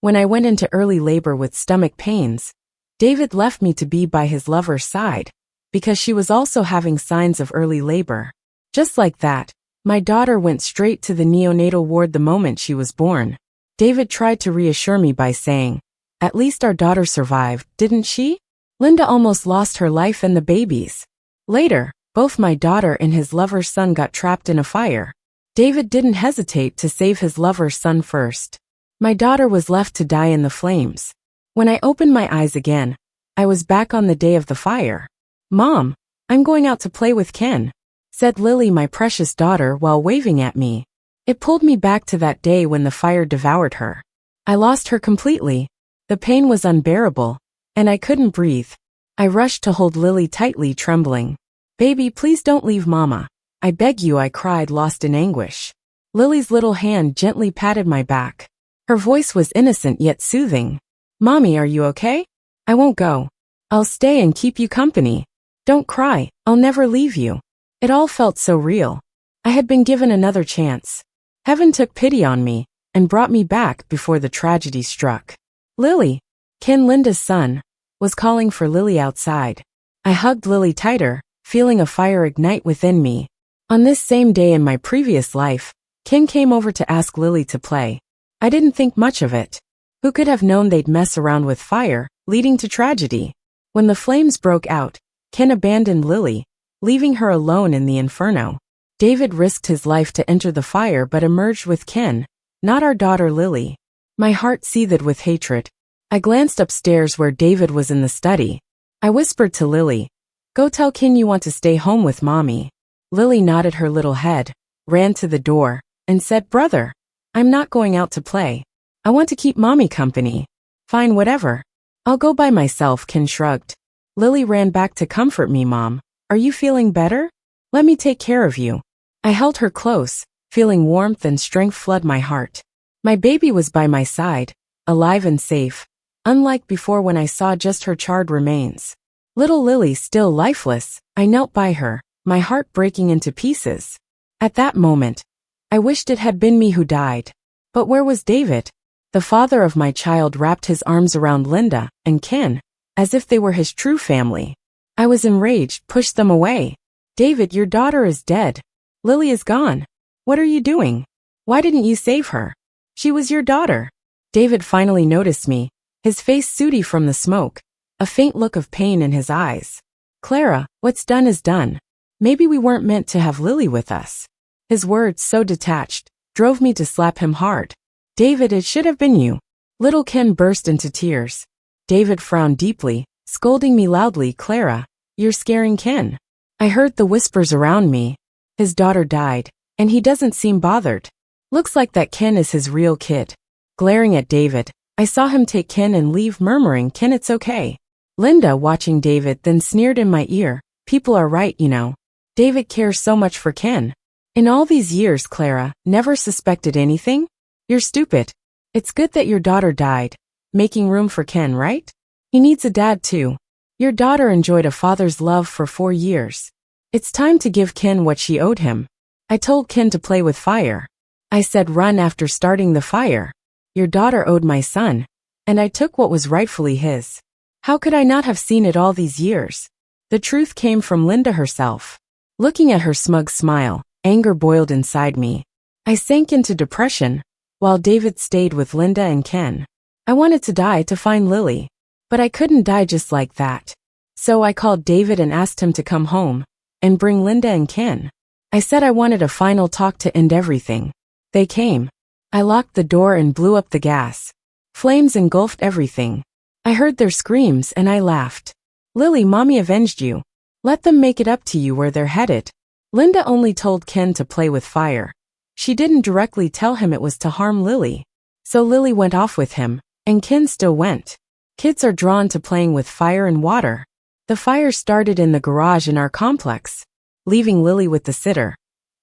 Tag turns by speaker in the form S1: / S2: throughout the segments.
S1: When I went into early labor with stomach pains, David left me to be by his lover's side, because she was also having signs of early labor. Just like that, my daughter went straight to the neonatal ward the moment she was born. David tried to reassure me by saying, "At least our daughter survived, didn't she? Linda almost lost her life and the babies." Later, both my daughter and his lover's son got trapped in a fire. David didn't hesitate to save his lover's son first. My daughter was left to die in the flames. When I opened my eyes again, I was back on the day of the fire. "Mom, I'm going out to play with Ken," said Lily, my precious daughter, while waving at me. It pulled me back to that day when the fire devoured her. I lost her completely. The pain was unbearable, and I couldn't breathe. I rushed to hold Lily tightly, trembling. "Baby, please don't leave Mama. I beg you," I cried, lost in anguish. Lily's little hand gently patted my back. Her voice was innocent yet soothing. "Mommy, are you okay? I won't go. I'll stay and keep you company. Don't cry, I'll never leave you." It all felt so real. I had been given another chance. Heaven took pity on me and brought me back before the tragedy struck. Lily, Ken, Linda's son, was calling for Lily outside. I hugged Lily tighter, feeling a fire ignite within me. On this same day in my previous life, Ken came over to ask Lily to play. I didn't think much of it. Who could have known they'd mess around with fire, leading to tragedy? When the flames broke out, Ken abandoned Lily, leaving her alone in the inferno. David risked his life to enter the fire but emerged with Ken, not our daughter Lily. My heart seethed with hatred. I glanced upstairs where David was in the study. I whispered to Lily, "Go tell Ken you want to stay home with Mommy." Lily nodded her little head, ran to the door, and said, "Brother, I'm not going out to play. I want to keep Mommy company." "Fine, whatever. I'll go by myself," Ken shrugged. Lily ran back to comfort me. "Mom, are you feeling better? Let me take care of you." I held her close, feeling warmth and strength flood my heart. My baby was by my side, alive and safe, unlike before when I saw just her charred remains. Little Lily still lifeless, I knelt by her, my heart breaking into pieces. At that moment, I wished it had been me who died. But where was David? The father of my child wrapped his arms around Linda and Ken, as if they were his true family. I was enraged, pushed them away. "David, your daughter is dead. Lily is gone. What are you doing? Why didn't you save her? She was your daughter." David finally noticed me, his face sooty from the smoke, a faint look of pain in his eyes. "Clara, what's done is done. Maybe we weren't meant to have Lily with us." His words, so detached, drove me to slap him hard. "David, it should have been you." Little Ken burst into tears. David frowned deeply, scolding me loudly, "Clara, you're scaring Ken." I heard the whispers around me. His daughter died, and he doesn't seem bothered. Looks like that Ken is his real kid. Glaring at David, I saw him take Ken and leave, murmuring, "Ken, it's okay." Linda, watching David, then sneered in my ear, "People are right, you know. David cares so much for Ken. In all these years, Clara, never suspected anything? You're stupid. It's good that your daughter died, making room for Ken, right? He needs a dad too. Your daughter enjoyed a father's love for 4 years. It's time to give Ken what she owed him." I told Ken to play with fire. I said, "Run after starting the fire. Your daughter owed my son, and I took what was rightfully his. How could I not have seen it all these years?" The truth came from Linda herself. Looking at her smug smile, anger boiled inside me. I sank into depression, while David stayed with Linda and Ken. I wanted to die to find Lily, but I couldn't die just like that. So I called David and asked him to come home and bring Linda and Ken. I said I wanted a final talk to end everything. They came. I locked the door and blew up the gas. Flames engulfed everything. I heard their screams and I laughed. "Lily, Mommy avenged you. Let them make it up to you where they're headed." Linda only told Ken to play with fire. She didn't directly tell him it was to harm Lily. So Lily went off with him, and Ken still went. Kids are drawn to playing with fire and water. The fire started in the garage in our complex, leaving Lily with the sitter.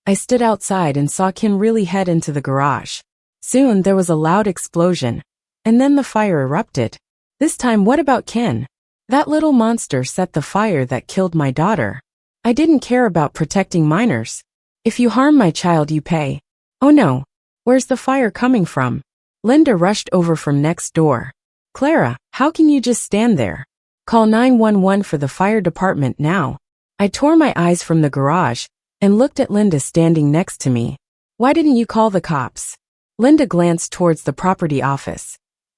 S1: I stood outside and saw Ken really head into the garage. Soon there was a loud explosion, and then the fire erupted. This time, what about Ken? That little monster set the fire that killed my daughter. I didn't care about protecting minors. If you harm my child, you pay. Oh no. Where's the fire coming from? Linda rushed over from next door. Clara, how can you just stand there? Call 911 for the fire department now. I tore my eyes from the garage and looked at Linda standing next to me. Why didn't you call the cops? Linda glanced towards the property office.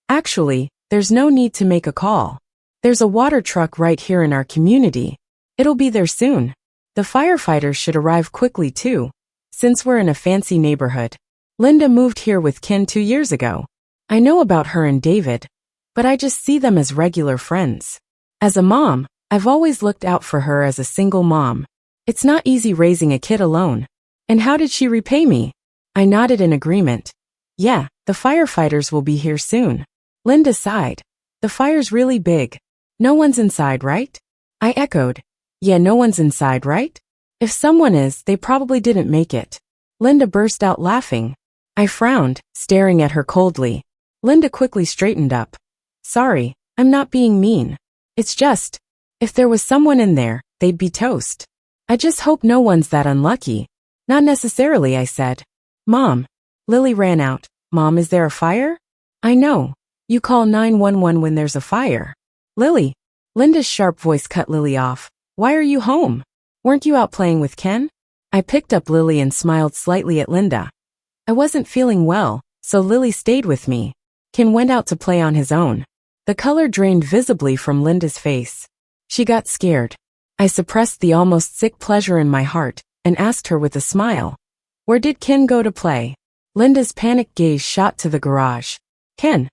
S1: Actually, there's no need to make a call. There's a water truck right here in our community. It'll be there soon. The firefighters should arrive quickly too, since we're in a fancy neighborhood. Linda moved here with Ken 2 years ago. I know about her and David, but I just see them as regular friends. As a mom, I've always looked out for her as a single mom. It's not easy raising a kid alone. And how did she repay me? I nodded in agreement. Yeah, the firefighters will be here soon. Linda sighed. The fire's really big. No one's inside, right? I echoed. Yeah, no one's inside, right? If someone is, they probably didn't make it. Linda burst out laughing. I frowned, staring at her coldly. Linda quickly straightened up. Sorry, I'm not being mean. It's just, if there was someone in there, they'd be toast. I just hope no one's that unlucky. Not necessarily, I said. Mom. Lily ran out. Mom, is there a fire? I know. You call 911 when there's a fire. Lily. Linda's sharp voice cut Lily off. Why are you home? Weren't you out playing with Ken? I picked up Lily and smiled slightly at Linda. I wasn't feeling well, so Lily stayed with me. Ken went out to play on his own. The color drained visibly from Linda's face. She got scared. I suppressed the almost sick pleasure in my heart and asked her with a smile. Where did Ken go to play? Linda's panicked gaze shot to the garage. Ken.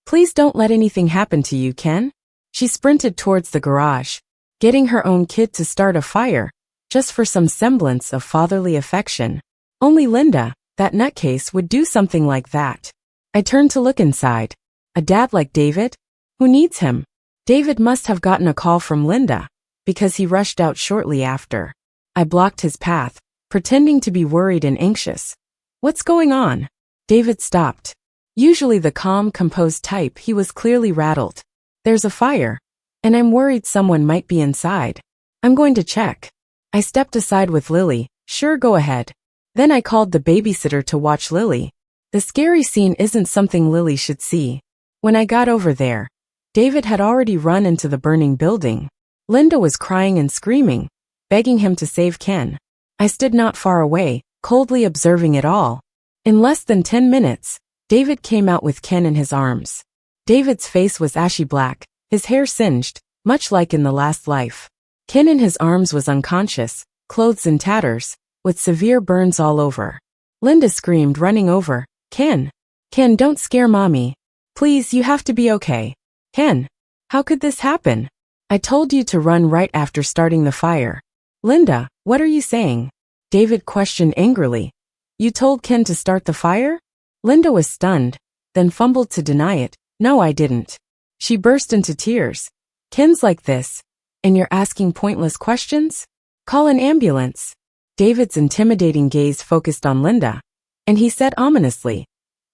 S1: Please don't let anything happen to you, Ken. She sprinted towards the garage, getting her own kid to start a fire, just for some semblance of fatherly affection. Only Linda, that nutcase, would do something like that. I turned to look inside. A dad like David? Who needs him? David must have gotten a call from Linda, because he rushed out shortly after. I blocked his path, pretending to be worried and anxious. What's going on? David stopped. Usually the calm, composed type, he was clearly rattled. There's a fire, and I'm worried someone might be inside. I'm going to check. I stepped aside with Lily. Sure, go ahead. Then I called the babysitter to watch Lily. The scary scene isn't something Lily should see. When I got over there, David had already run into the burning building. Linda was crying and screaming, begging him to save Ken. I stood not far away, coldly observing it all. In less than 10 minutes, David came out with Ken in his arms. David's face was ashy black, his hair singed, much like in the last life. Ken in his arms was unconscious, clothes in tatters, with severe burns all over. Linda screamed, running over. Ken, don't scare Mommy. Please, you have to be okay. Ken, how could this happen? I told you to run right after starting the fire. Linda, what are you saying? David questioned angrily. You told Ken to start the fire? Linda was stunned, then fumbled to deny it. No, I didn't. She burst into tears. Ken's like this, and you're asking pointless questions? Call an ambulance. David's intimidating gaze focused on Linda, and he said ominously,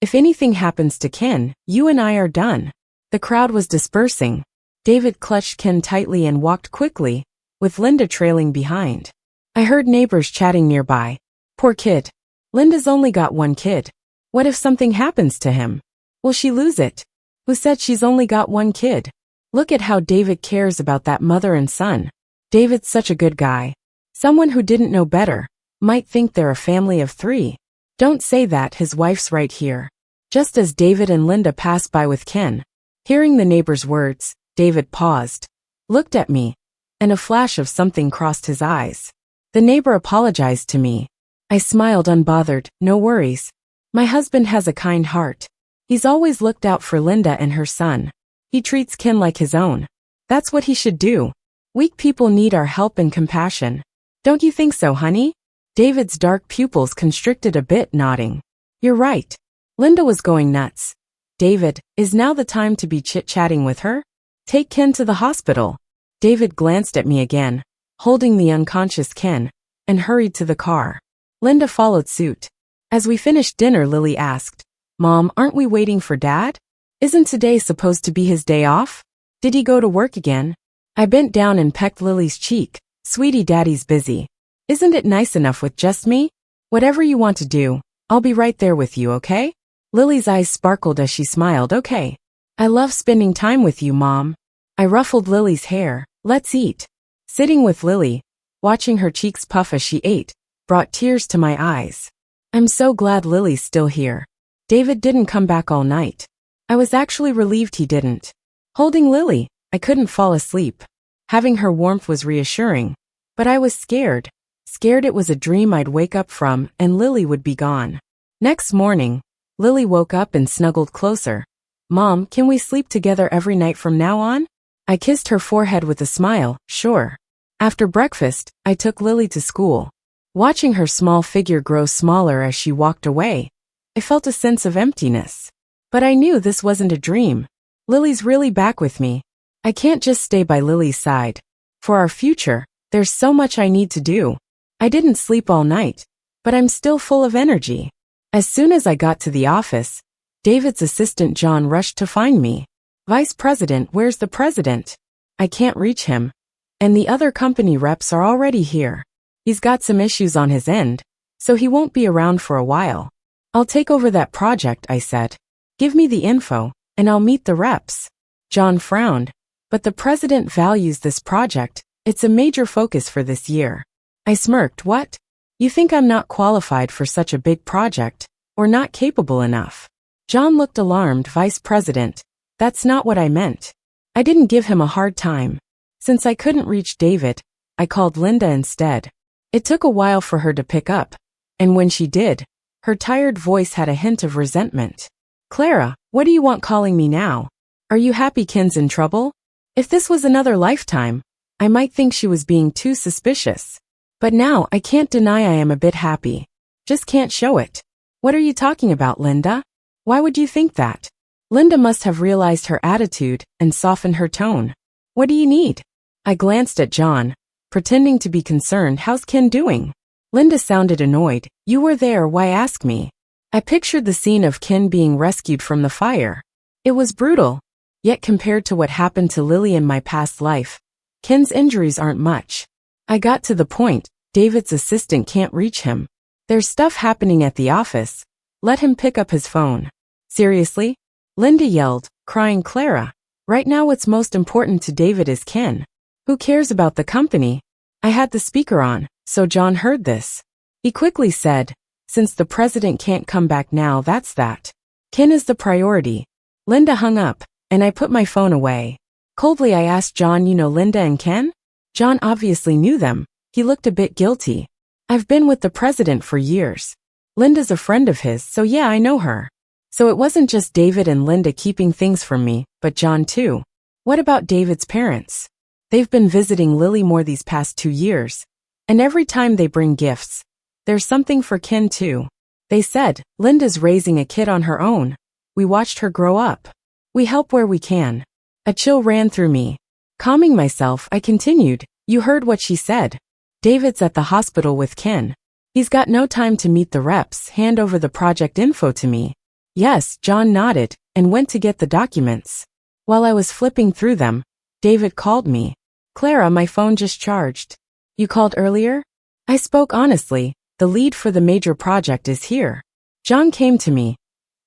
S1: if anything happens to Ken, you and I are done. The crowd was dispersing. David clutched Ken tightly and walked quickly, with Linda trailing behind. I heard neighbors chatting nearby. Poor kid. Linda's only got one kid. What if something happens to him? Will she lose it? Who said she's only got one kid? Look at how David cares about that mother and son. David's such a good guy. Someone who didn't know better might think they're a family of 3. Don't say that, his wife's right here. Just as David and Linda passed by with Ken, hearing the neighbor's words, David paused, looked at me, and a flash of something crossed his eyes. The neighbor apologized to me. I smiled unbothered. No worries. My husband has a kind heart. He's always looked out for Linda and her son. He treats Ken like his own. That's what he should do. Weak people need our help and compassion. Don't you think so, honey? David's dark pupils constricted a bit, nodding. You're right. Linda was going nuts. David, is now the time to be chit-chatting with her? Take Ken to the hospital. David glanced at me again, holding the unconscious Ken, and hurried to the car. Linda followed suit. As we finished dinner, Lily asked, Mom, aren't we waiting for Dad? Isn't today supposed to be his day off? Did he go to work again? I bent down and pecked Lily's cheek. Sweetie, Daddy's busy. Isn't it nice enough with just me? Whatever you want to do, I'll be right there with you, okay? Lily's eyes sparkled as she smiled. Okay. I love spending time with you, Mom. I ruffled Lily's hair. Let's eat. Sitting with Lily, watching her cheeks puff as she ate, brought tears to my eyes. I'm so glad Lily's still here. David didn't come back all night. I was actually relieved he didn't. Holding Lily, I couldn't fall asleep. Having her warmth was reassuring, but I was scared. Scared it was a dream I'd wake up from and Lily would be gone. Next morning, Lily woke up and snuggled closer. Mom, can we sleep together every night from now on? I kissed her forehead with a smile. Sure. After breakfast, I took Lily to school. Watching her small figure grow smaller as she walked away, I felt a sense of emptiness. But I knew this wasn't a dream. Lily's really back with me. I can't just stay by Lily's side. For our future, there's so much I need to do. I didn't sleep all night, but I'm still full of energy. As soon as I got to the office, David's assistant John rushed to find me. Vice President, where's the president? I can't reach him. And the other company reps are already here. He's got some issues on his end, so he won't be around for a while. I'll take over that project, I said. Give me the info, and I'll meet the reps. John frowned, but the president values this project. It's a major focus for this year. I smirked. What? You think I'm not qualified for such a big project, or not capable enough? John looked alarmed. Vice President, that's not what I meant. I didn't give him a hard time. Since I couldn't reach David, I called Linda instead. It took a while for her to pick up, and when she did, her tired voice had a hint of resentment. Clara, what do you want calling me now? Are you happy Ken's in trouble? If this was another lifetime, I might think she was being too suspicious. But now I can't deny I am a bit happy. Just can't show it. What are you talking about, Linda? Why would you think that? Linda must have realized her attitude and softened her tone. What do you need? I glanced at John, pretending to be concerned. How's Ken doing? Linda sounded annoyed. You were there, why ask me? I pictured the scene of Ken being rescued from the fire. It was brutal, yet compared to what happened to Lily in my past life, Ken's injuries aren't much. I got to the point. David's assistant can't reach him. There's stuff happening at the office. Let him pick up his phone. Seriously? Linda yelled, crying. Clara, right now what's most important to David is Ken. Who cares about the company? I had the speaker on, so John heard this. He quickly said, since the president can't come back now, that's that. Ken is the priority. Linda hung up, and I put my phone away. Coldly I asked John, you know Linda and Ken? John obviously knew them. He looked a bit guilty. I've been with the president for years. Linda's a friend of his, so yeah, I know her. So it wasn't just David and Linda keeping things from me, but John too. What about David's parents? They've been visiting Lily more these past 2 years. And every time they bring gifts, there's something for Ken too. They said, Linda's raising a kid on her own. We watched her grow up. We help where we can. A chill ran through me. Calming myself, I continued, you heard what she said. David's at the hospital with Ken. He's got no time to meet the reps. Hand over the project info to me. Yes, John nodded, and went to get the documents. While I was flipping through them, David called me. Clara, my phone just charged. You called earlier? I spoke honestly. The lead for the major project is here. John came to me.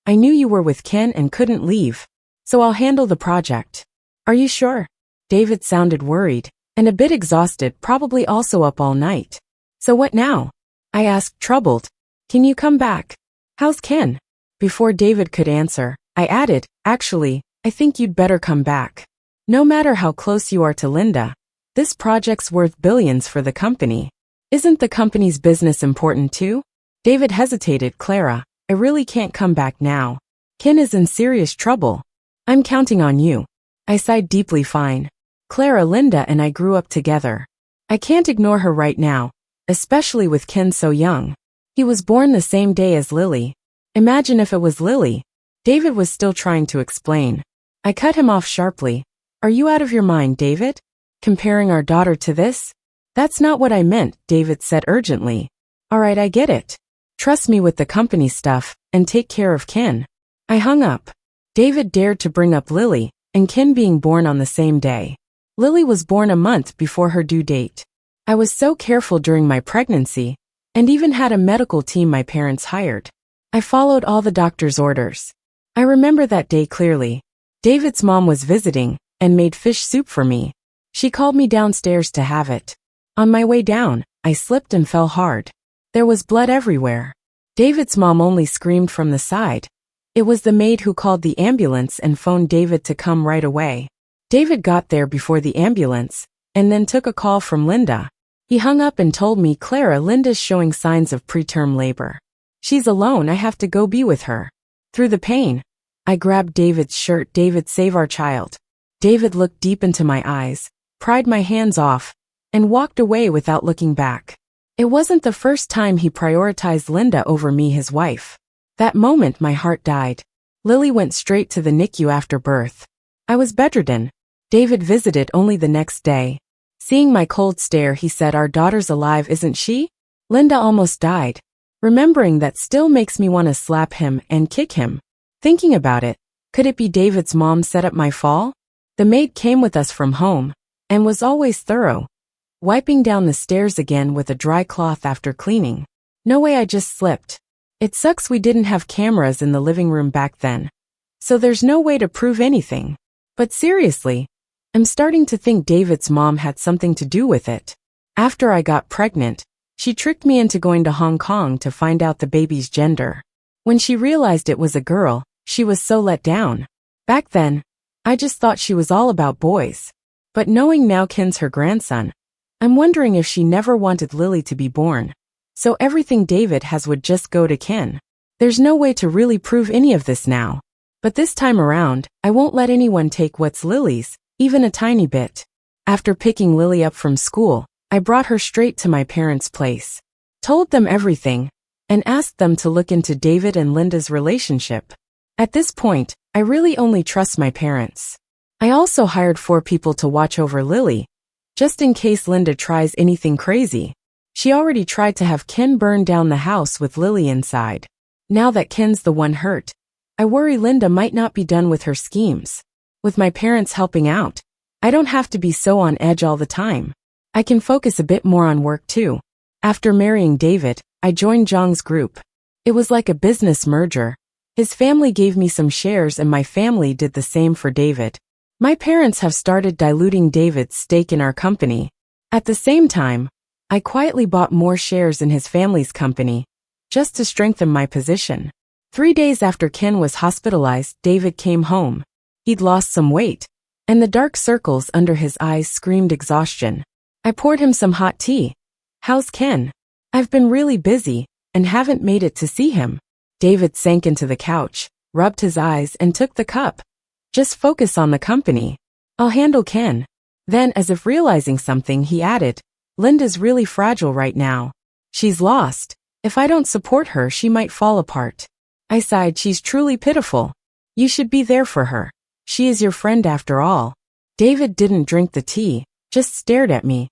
S1: I knew you were with Ken and couldn't leave, so I'll handle the project. Are you sure? David sounded worried, and a bit exhausted, probably also up all night. So what now? I asked, troubled. Can you come back? How's Ken? Before David could answer, I added, actually, I think you'd better come back. No matter how close you are to Linda, this project's worth billions for the company. Isn't the company's business important too? David hesitated. Clara, I really can't come back now. Ken is in serious trouble. I'm counting on you. I sighed deeply. Fine. Clara, Linda and I grew up together. I can't ignore her right now, especially with Ken so young. He was born the same day as Lily. Imagine if it was Lily. David was still trying to explain. I cut him off sharply. Are you out of your mind, David? Comparing our daughter to this? That's not what I meant, David said urgently. All right, I get it. Trust me with the company stuff, and take care of Ken. I hung up. David dared to bring up Lily, and Ken being born on the same day. Lily was born a month before her due date. I was so careful during my pregnancy, and even had a medical team my parents hired. I followed all the doctor's orders. I remember that day clearly. David's mom was visiting and made fish soup for me. She called me downstairs to have it. On my way down, I slipped and fell hard. There was blood everywhere. David's mom only screamed from the side. It was the maid who called the ambulance and phoned David to come right away. David got there before the ambulance, and then took a call from Linda. He hung up and told me, Clara, Linda's showing signs of preterm labor. She's alone, I have to go be with her. Through the pain, I grabbed David's shirt. David, save our child. David looked deep into my eyes, pried my hands off, and walked away without looking back. It wasn't the first time he prioritized Linda over me, his wife. That moment my heart died. Lily went straight to the NICU after birth. I was bedridden. David visited only the next day. Seeing my cold stare, he said, our daughter's alive, isn't she? Linda almost died. Remembering that still makes me want to slap him and kick him. Thinking about it, could it be David's mom set up my fall? The maid came with us from home, and was always thorough, wiping down the stairs again with a dry cloth after cleaning. No way, I just slipped. It sucks we didn't have cameras in the living room back then, so there's no way to prove anything. But seriously, I'm starting to think David's mom had something to do with it. After I got pregnant, she tricked me into going to Hong Kong to find out the baby's gender. When she realized it was a girl, she was so let down. Back then, I just thought she was all about boys. But knowing now Ken's her grandson, I'm wondering if she never wanted Lily to be born. So everything David has would just go to Ken. There's no way to really prove any of this now. But this time around, I won't let anyone take what's Lily's, even a tiny bit. After picking Lily up from school, I brought her straight to my parents' place. Told them everything, and asked them to look into David and Linda's relationship. At this point, I really only trust my parents. I also hired 4 people to watch over Lily, just in case Linda tries anything crazy. She already tried to have Ken burn down the house with Lily inside. Now that Ken's the one hurt, I worry Linda might not be done with her schemes. With my parents helping out, I don't have to be so on edge all the time. I can focus a bit more on work too. After marrying David, I joined Zhang's group. It was like a business merger. His family gave me some shares and my family did the same for David. My parents have started diluting David's stake in our company. At the same time, I quietly bought more shares in his family's company, just to strengthen my position. 3 days after Ken was hospitalized, David came home. He'd lost some weight, and the dark circles under his eyes screamed exhaustion. I poured him some hot tea. How's Ken? I've been really busy, and haven't made it to see him. David sank into the couch, rubbed his eyes, and took the cup. Just focus on the company. I'll handle Ken. Then, as if realizing something, he added, Linda's really fragile right now. She's lost. If I don't support her, she might fall apart. I sighed. She's truly pitiful. You should be there for her. She is your friend after all. David didn't drink the tea, just stared at me,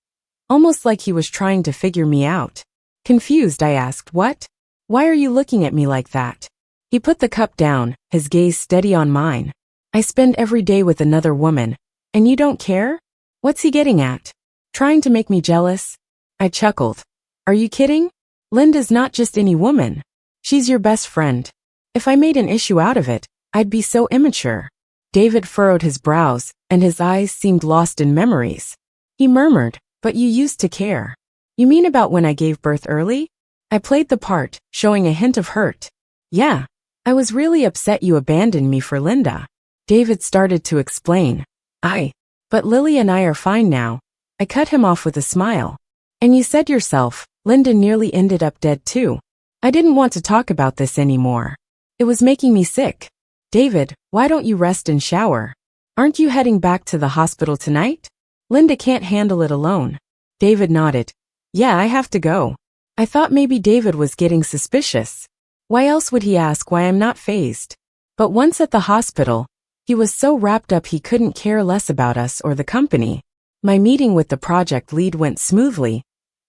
S1: almost like he was trying to figure me out. Confused, I asked, what? Why are you looking at me like that? He put the cup down, his gaze steady on mine. I spend every day with another woman, and you don't care? What's he getting at? Trying to make me jealous? I chuckled. Are you kidding? Linda's not just any woman. She's your best friend. If I made an issue out of it, I'd be so immature. David furrowed his brows, and his eyes seemed lost in memories. He murmured, but you used to care. You mean about when I gave birth early? I played the part, showing a hint of hurt. Yeah, I was really upset you abandoned me for Linda. David started to explain. But Lily and I are fine now. I cut him off with a smile. And you said yourself, Linda nearly ended up dead too. I didn't want to talk about this anymore. It was making me sick. David, why don't you rest and shower? Aren't you heading back to the hospital tonight? Linda can't handle it alone. David nodded. Yeah, I have to go. I thought maybe David was getting suspicious. Why else would he ask why I'm not fazed? But once at the hospital, he was so wrapped up he couldn't care less about us or the company. My meeting with the project lead went smoothly,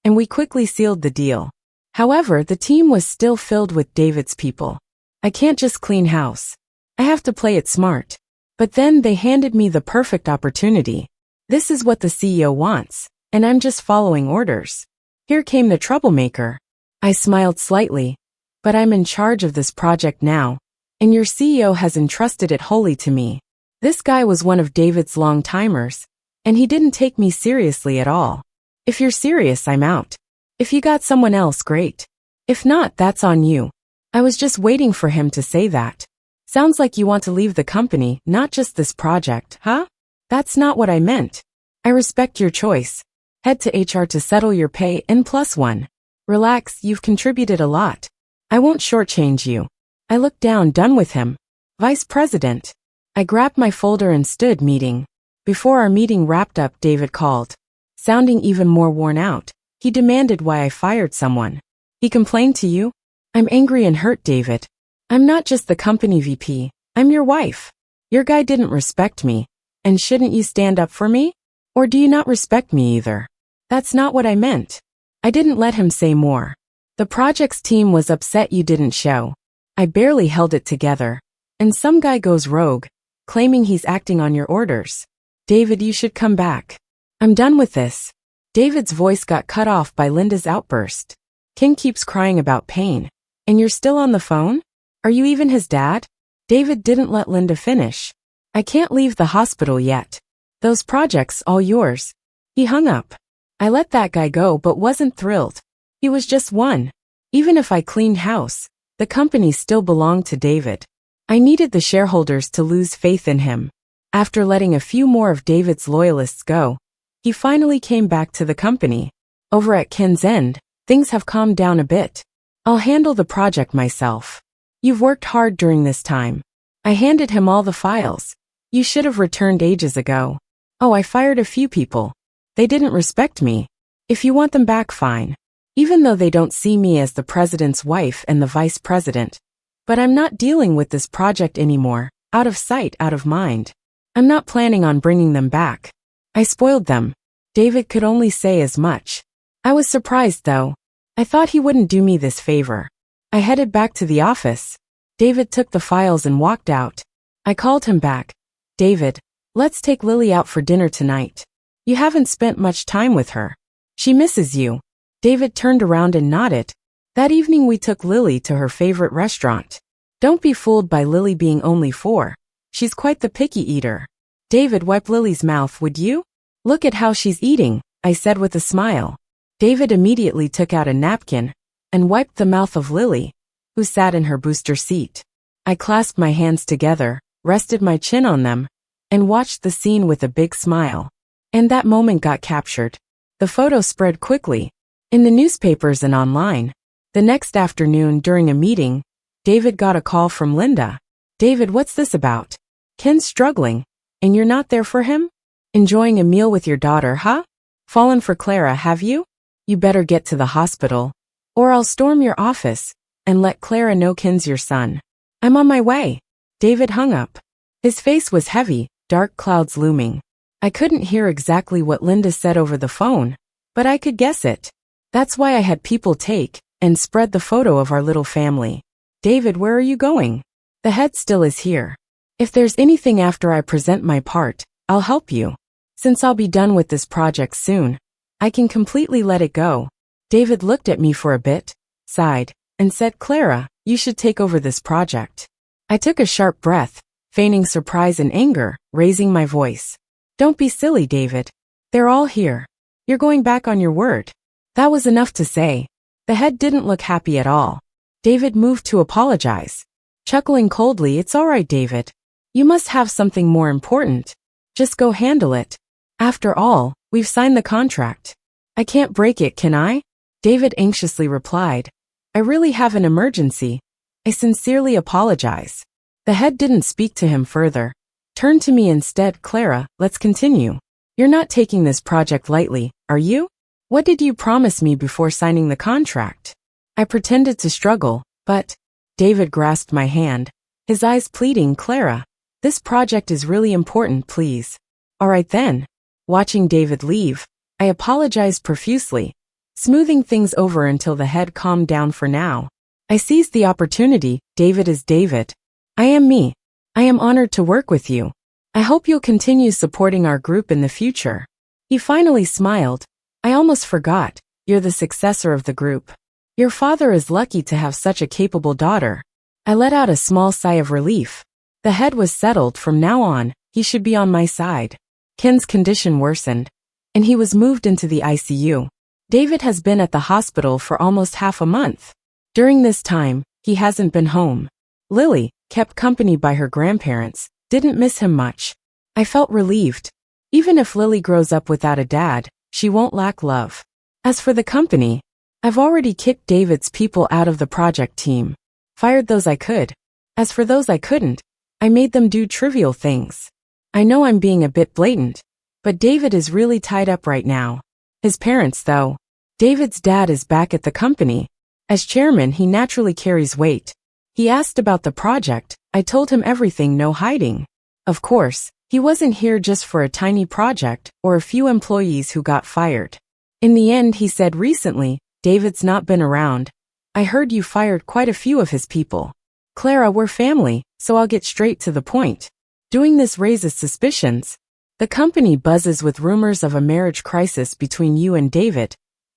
S1: and we quickly sealed the deal. However, the team was still filled with David's people. I can't just clean house. I have to play it smart. But then they handed me the perfect opportunity. This is what the CEO wants, and I'm just following orders. Here came the troublemaker. I smiled slightly. But I'm in charge of this project now, and your CEO has entrusted it wholly to me. This guy was one of David's long-timers, and he didn't take me seriously at all. If you're serious, I'm out. If you got someone else, great. If not, that's on you. I was just waiting for him to say that. Sounds like you want to leave the company, not just this project, huh? That's not what I meant. I respect your choice. Head to HR to settle your pay N+1. Relax, you've contributed a lot. I won't shortchange you. I looked down, done with him. Vice President. I grabbed my folder and stood meeting. Before our meeting wrapped up, David called. Sounding even more worn out, he demanded why I fired someone. He complained to you? I'm angry and hurt, David. I'm not just the company VP, I'm your wife. Your guy didn't respect me, and shouldn't you stand up for me? Or do you not respect me either? That's not what I meant. I didn't let him say more. The project's team was upset you didn't show. I barely held it together. And some guy goes rogue, claiming he's acting on your orders. David, you should come back. I'm done with this. David's voice got cut off by Linda's outburst. King keeps crying about pain. And you're still on the phone? Are you even his dad? David didn't let Linda finish. I can't leave the hospital yet. Those projects all yours. He hung up. I let that guy go but wasn't thrilled. He was just one. Even if I cleaned house, the company still belonged to David. I needed the shareholders to lose faith in him. After letting a few more of David's loyalists go, he finally came back to the company. Over at Ken's end, things have calmed down a bit. I'll handle the project myself. You've worked hard during this time. I handed him all the files. You should have returned ages ago. Oh, I fired a few people. They didn't respect me. If you want them back, fine. Even though they don't see me as the president's wife and the vice president. But I'm not dealing with this project anymore. Out of sight, out of mind. I'm not planning on bringing them back. I spoiled them. David could only say as much. I was surprised though. I thought he wouldn't do me this favor. I headed back to the office. David took the files and walked out. I called him back. David, let's take Lily out for dinner tonight. You haven't spent much time with her. She misses you. David turned around and nodded. That evening we took Lily to her favorite restaurant. Don't be fooled by Lily being only 4. She's quite the picky eater. David, wipe Lily's mouth, would you? Look at how she's eating, I said with a smile. David immediately took out a napkin and wiped the mouth of Lily, who sat in her booster seat. I clasped my hands together, rested my chin on them, and watched the scene with a big smile. And that moment got captured. The photo spread quickly, in the newspapers and online. The next afternoon during a meeting, David got a call from Linda. David, what's this about? Ken's struggling, and you're not there for him? Enjoying a meal with your daughter, huh? Fallen for Clara, have you? You better get to the hospital, or I'll storm your office and let Clara know Ken's your son. I'm on my way. David hung up. His face was heavy, dark clouds looming. I couldn't hear exactly what Linda said over the phone, but I could guess it. That's why I had people take and spread the photo of our little family. David, where are you going? The head still is here. If there's anything after I present my part, I'll help you. Since I'll be done with this project soon, I can completely let it go. David looked at me for a bit, sighed, and said, Clara, you should take over this project. I took a sharp breath, feigning surprise and anger, raising my voice. Don't be silly, David. They're all here. You're going back on your word. That was enough to say. The head didn't look happy at all. David moved to apologize. Chuckling coldly, it's all right, David. You must have something more important. Just go handle it. After all, we've signed the contract. I can't break it, can I? David anxiously replied. I really have an emergency. I sincerely apologize. The head didn't speak to him further. Turned to me instead. Clara, let's continue. You're not taking this project lightly, are you? What did you promise me before signing the contract? I pretended to struggle, but David grasped my hand, his eyes pleading, Clara, this project is really important, please. All right then. Watching David leave, I apologized profusely, smoothing things over until the head calmed down. For now, I seized the opportunity. David is David. I am me. I am honored to work with you. I hope you'll continue supporting our group in the future. He finally smiled. I almost forgot. You're the successor of the group. Your father is lucky to have such a capable daughter. I let out a small sigh of relief. The head was settled. From now on, he should be on my side. Ken's condition worsened, and he was moved into the ICU. David has been at the hospital for almost half a month. During this time, he hasn't been home. Lily, kept company by her grandparents, didn't miss him much. I felt relieved. Even if Lily grows up without a dad, she won't lack love. As for the company, I've already kicked David's people out of the project team. Fired those I could. As for those I couldn't, I made them do trivial things. I know I'm being a bit blatant, but David is really tied up right now. His parents, though. David's dad is back at the company. As chairman, he naturally carries weight. He asked about the project. I told him everything, no hiding. Of course, he wasn't here just for a tiny project or a few employees who got fired. In the end, he said recently, David's not been around. I heard you fired quite a few of his people. Clara, we're family, so I'll get straight to the point. Doing this raises suspicions. The company buzzes with rumors of a marriage crisis between you and David,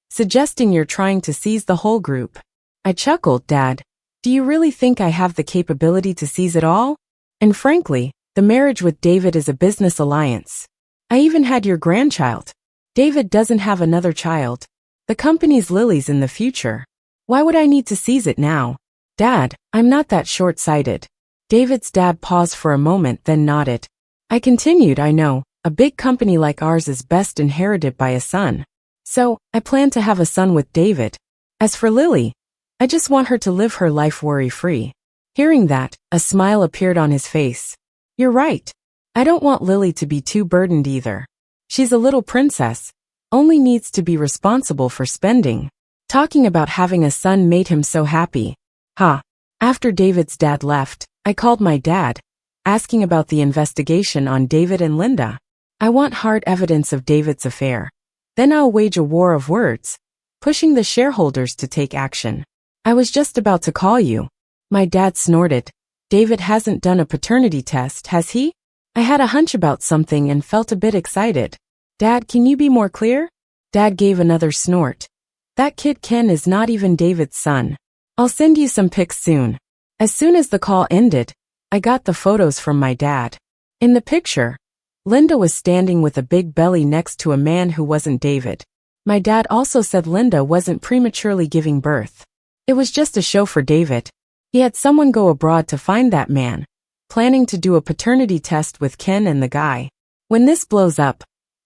S1: suggesting you're trying to seize the whole group. I chuckled. Dad, do you really think I have the capability to seize it all? And frankly, the marriage with David is a business alliance. I even had your grandchild. David doesn't have another child. The company's Lily's in the future. Why would I need to seize it now? Dad, I'm not that short-sighted. David's dad paused for a moment, then nodded. I continued, I know, a big company like ours is best inherited by a son. So, I plan to have a son with David. As for Lily, I just want her to live her life worry-free. Hearing that, a smile appeared on his face. You're right. I don't want Lily to be too burdened either. She's a little princess, only needs to be responsible for spending. Talking about having a son made him so happy. After David's dad left, I called my dad, asking about the investigation on David and Linda. I want hard evidence of David's affair. Then I'll wage a war of words, pushing the shareholders to take action. I was just about to call you. My dad snorted. David hasn't done a paternity test, has he? I had a hunch about something and felt a bit excited. Dad, can you be more clear? Dad gave another snort. That kid Ken is not even David's son. I'll send you some pics soon. As soon as the call ended, I got the photos from my dad. In the picture, Linda was standing with a big belly next to a man who wasn't David. My dad also said Linda wasn't prematurely giving birth. It was just a show for David. He had someone go abroad to find that man, planning to do a paternity test with Ken and the guy. When this blows up,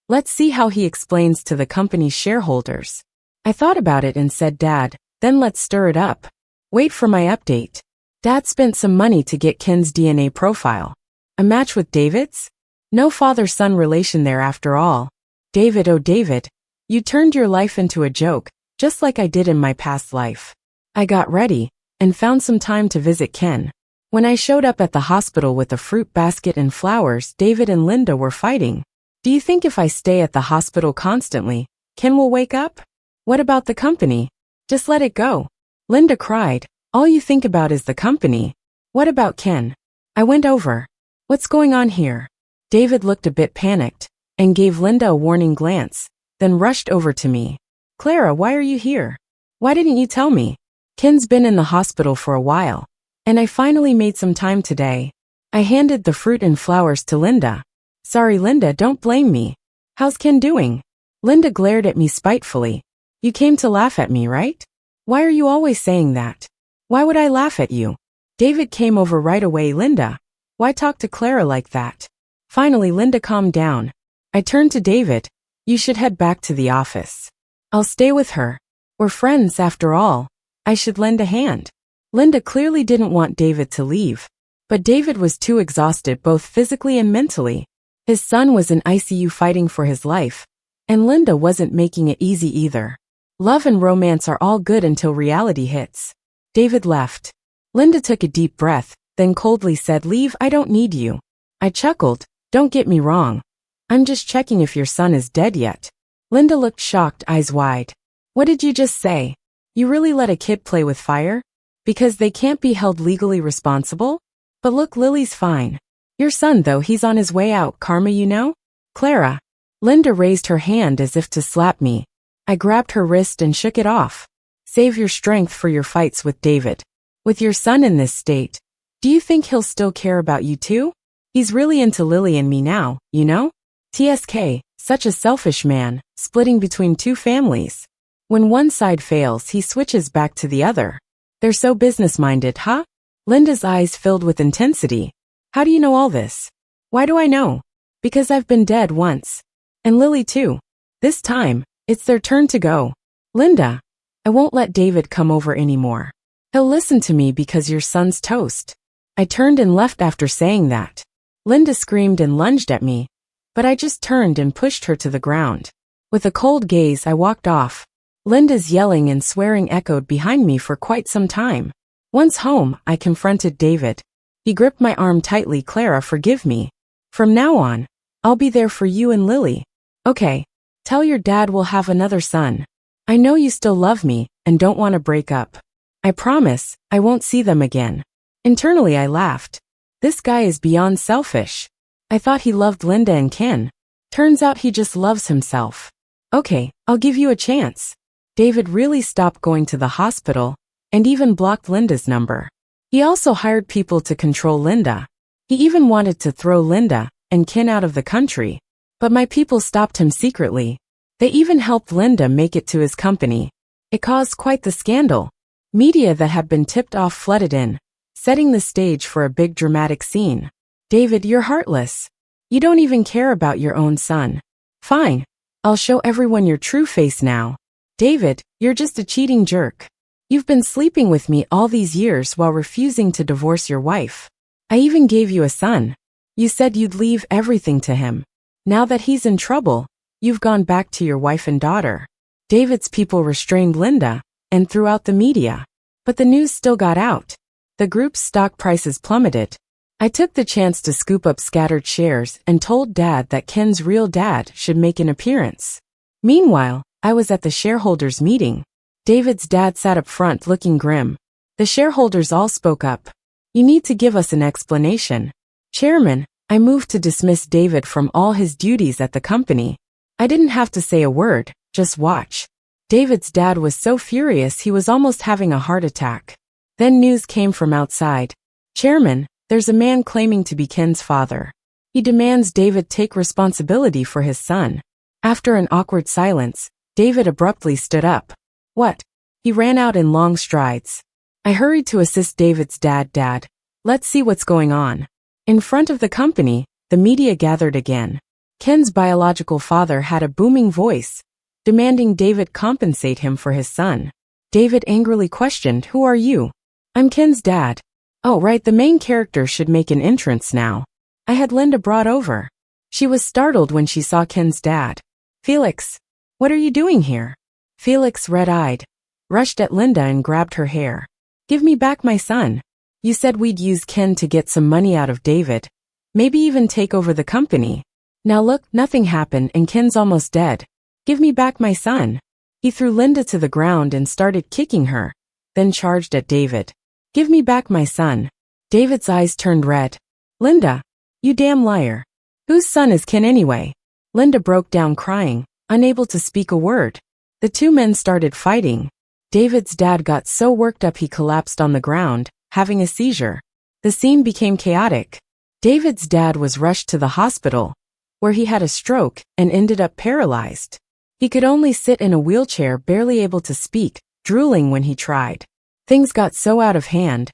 S1: let's see how he explains to the company's shareholders. I thought about it and said, Dad, then let's stir it up. Wait for my update. Dad spent some money to get Ken's DNA profile. A match with David's? No father-son relation there after all. David, oh David, you turned your life into a joke, just like I did in my past life. I got ready and found some time to visit Ken. When I showed up at the hospital with a fruit basket and flowers, David and Linda were fighting. Do you think if I stay at the hospital constantly, Ken will wake up? What about the company? Just let it go. Linda cried. All you think about is the company. What about Ken? I went over. What's going on here? David looked a bit panicked and gave Linda a warning glance, then rushed over to me. Clara, why are you here? Why didn't you tell me? Ken's been in the hospital for a while, and I finally made some time today. I handed the fruit and flowers to Linda. Sorry, Linda, don't blame me. How's Ken doing? Linda glared at me spitefully. You came to laugh at me, right? Why are you always saying that? Why would I laugh at you? David came over right away. Linda, why talk to Clara like that? Finally, Linda calmed down. I turned to David. You should head back to the office. I'll stay with her. We're friends after all. I should lend a hand. Linda clearly didn't want David to leave, but David was too exhausted both physically and mentally. His son was in ICU fighting for his life, and Linda wasn't making it easy either. Love and romance are all good until reality hits. David left. Linda took a deep breath, then coldly said, Leave, I don't need you. I chuckled. Don't get me wrong. I'm just checking if your son is dead yet. Linda looked shocked, eyes wide. What did you just say? You really let a kid play with fire? Because they can't be held legally responsible? But look, Lily's fine. Your son, though, he's on his way out, karma, you know? Clara. Linda raised her hand as if to slap me. I grabbed her wrist and shook it off. Save your strength for your fights with David. With your son in this state, do you think he'll still care about you too? He's really into Lily and me now, you know? TSK, such a selfish man, splitting between two families. When one side fails, he switches back to the other. They're so business-minded, huh? Linda's eyes filled with intensity. How do you know all this? Why do I know? Because I've been dead once. And Lily too. This time, it's their turn to go. Linda, I won't let David come over anymore. He'll listen to me because your son's toast. I turned and left after saying that. Linda screamed and lunged at me, but I just turned and pushed her to the ground. With a cold gaze, I walked off. Linda's yelling and swearing echoed behind me for quite some time. Once home, I confronted David. He gripped my arm tightly. Clara, forgive me. From now on, I'll be there for you and Lily. Okay. Tell your dad we'll have another son. I know you still love me and don't want to break up. I promise I won't see them again. Internally, I laughed. This guy is beyond selfish. I thought he loved Linda and Ken. Turns out he just loves himself. Okay, I'll give you a chance. David really stopped going to the hospital and even blocked Linda's number. He also hired people to control Linda. He even wanted to throw Linda and Ken out of the country. But my people stopped him secretly. They even helped Linda make it to his company. It caused quite the scandal. Media that had been tipped off flooded in, setting the stage for a big dramatic scene. David, you're heartless. You don't even care about your own son. Fine. I'll show everyone your true face now. David, you're just a cheating jerk. You've been sleeping with me all these years while refusing to divorce your wife. I even gave you a son. You said you'd leave everything to him. Now that he's in trouble, you've gone back to your wife and daughter. David's people restrained Linda and threw out the media. But the news still got out. The group's stock prices plummeted. I took the chance to scoop up scattered shares and told Dad that Ken's real dad should make an appearance. Meanwhile, I was at the shareholders' meeting. David's dad sat up front looking grim. The shareholders all spoke up. You need to give us an explanation. Chairman, I moved to dismiss David from all his duties at the company. I didn't have to say a word, just watch. David's dad was so furious he was almost having a heart attack. Then news came from outside. Chairman, there's a man claiming to be Ken's father. He demands David take responsibility for his son. After an awkward silence, David abruptly stood up. What? He ran out in long strides. I hurried to assist David's dad. Dad, let's see what's going on. In front of the company, the media gathered again. Ken's biological father had a booming voice, demanding David compensate him for his son. David angrily questioned, who are you? I'm Ken's dad. Oh, right, the main character should make an entrance now. I had Linda brought over. She was startled when she saw Ken's dad. Felix, what are you doing here? Felix, red-eyed, rushed at Linda and grabbed her hair. Give me back my son. You said we'd use Ken to get some money out of David. Maybe even take over the company. Now look, nothing happened and Ken's almost dead. Give me back my son. He threw Linda to the ground and started kicking her, then charged at David. Give me back my son. David's eyes turned red. Linda, you damn liar. Whose son is Ken anyway? Linda broke down crying, unable to speak a word. The two men started fighting. David's dad got so worked up he collapsed on the ground, having a seizure. The scene became chaotic. David's dad was rushed to the hospital, where he had a stroke and ended up paralyzed. He could only sit in a wheelchair, barely able to speak, drooling when he tried. Things got so out of hand,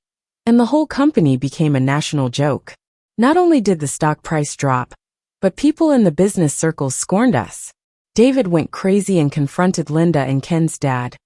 S1: and the whole company became a national joke. Not only did the stock price drop, but people in the business circles scorned us. David went crazy and confronted Linda and Ken's dad,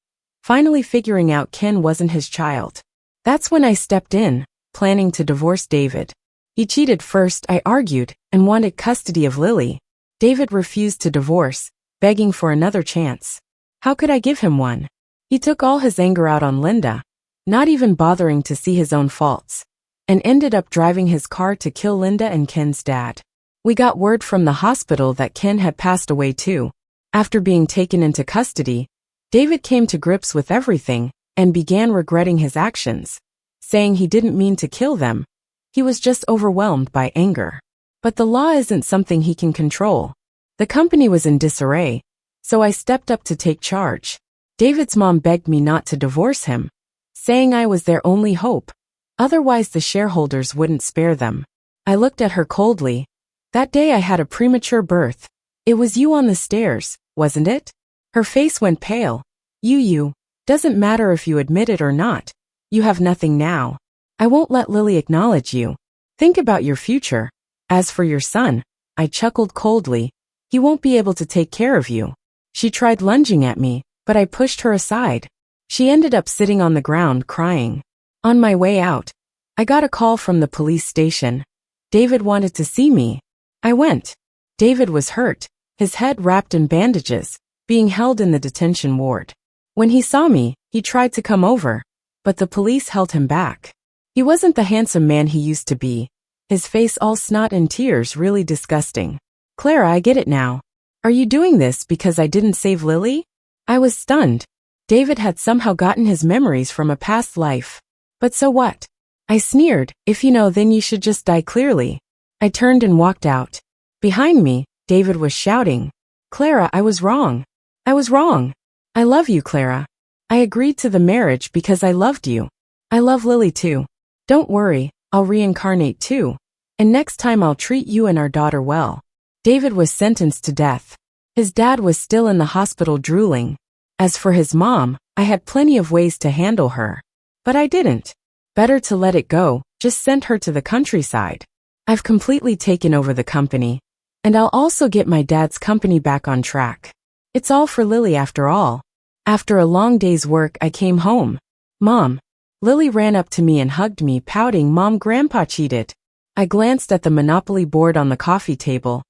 S1: finally figuring out Ken wasn't his child. That's when I stepped in, planning to divorce David. He cheated first, I argued, and wanted custody of Lily. David refused to divorce, begging for another chance. How could I give him one? He took all his anger out on Linda, not even bothering to see his own faults, and ended up driving his car to kill Linda and Ken's dad. We got word from the hospital that Ken had passed away too. After being taken into custody, David came to grips with everything and began regretting his actions, saying he didn't mean to kill them. He was just overwhelmed by anger. But the law isn't something he can control. The company was in disarray, so I stepped up to take charge. David's mom begged me not to divorce him, saying I was their only hope. Otherwise the shareholders wouldn't spare them. I looked at her coldly. That day I had a premature birth. It was you on the stairs, wasn't it? Her face went pale. You. Doesn't matter if you admit it or not. You have nothing now. I won't let Lily acknowledge you. Think about your future. As for your son, I chuckled coldly. He won't be able to take care of you. She tried lunging at me, but I pushed her aside. She ended up sitting on the ground crying. On my way out, I got a call from the police station. David wanted to see me. I went. David was hurt, his head wrapped in bandages, being held in the detention ward. When he saw me, he tried to come over, but the police held him back. He wasn't the handsome man he used to be, his face all snot and tears, really disgusting. Clara, I get it now. Are you doing this because I didn't save Lily? I was stunned. David had somehow gotten his memories from a past life. But so what? I sneered. If you know, then you should just die clearly. I turned and walked out. Behind me, David was shouting. Clara, I was wrong. I was wrong. I love you, Clara. I agreed to the marriage because I loved you. I love Lily too. Don't worry, I'll reincarnate too. And next time I'll treat you and our daughter well. David was sentenced to death. His dad was still in the hospital drooling. As for his mom, I had plenty of ways to handle her. But I didn't. Better to let it go, just send her to the countryside. I've completely taken over the company. And I'll also get my dad's company back on track. It's all for Lily after all. After a long day's work, I came home. Mom. Lily ran up to me and hugged me, pouting, Mom, Grandpa cheated. I glanced at the Monopoly board on the coffee table,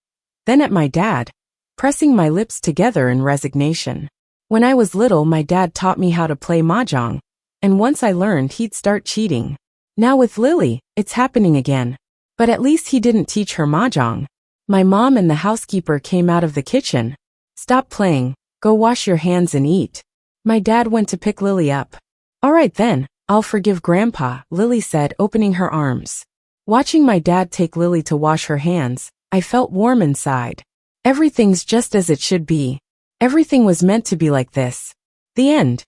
S1: then at my dad, pressing my lips together in resignation. When I was little, my dad taught me how to play mahjong, and once I learned, he'd start cheating. Now with Lily, it's happening again. But at least he didn't teach her mahjong. My mom and the housekeeper came out of the kitchen. Stop playing, go wash your hands and eat. My dad went to pick Lily up. All right then, I'll forgive Grandpa, Lily said, opening her arms. Watching my dad take Lily to wash her hands, I felt warm inside. Everything's just as it should be. Everything was meant to be like this. The end.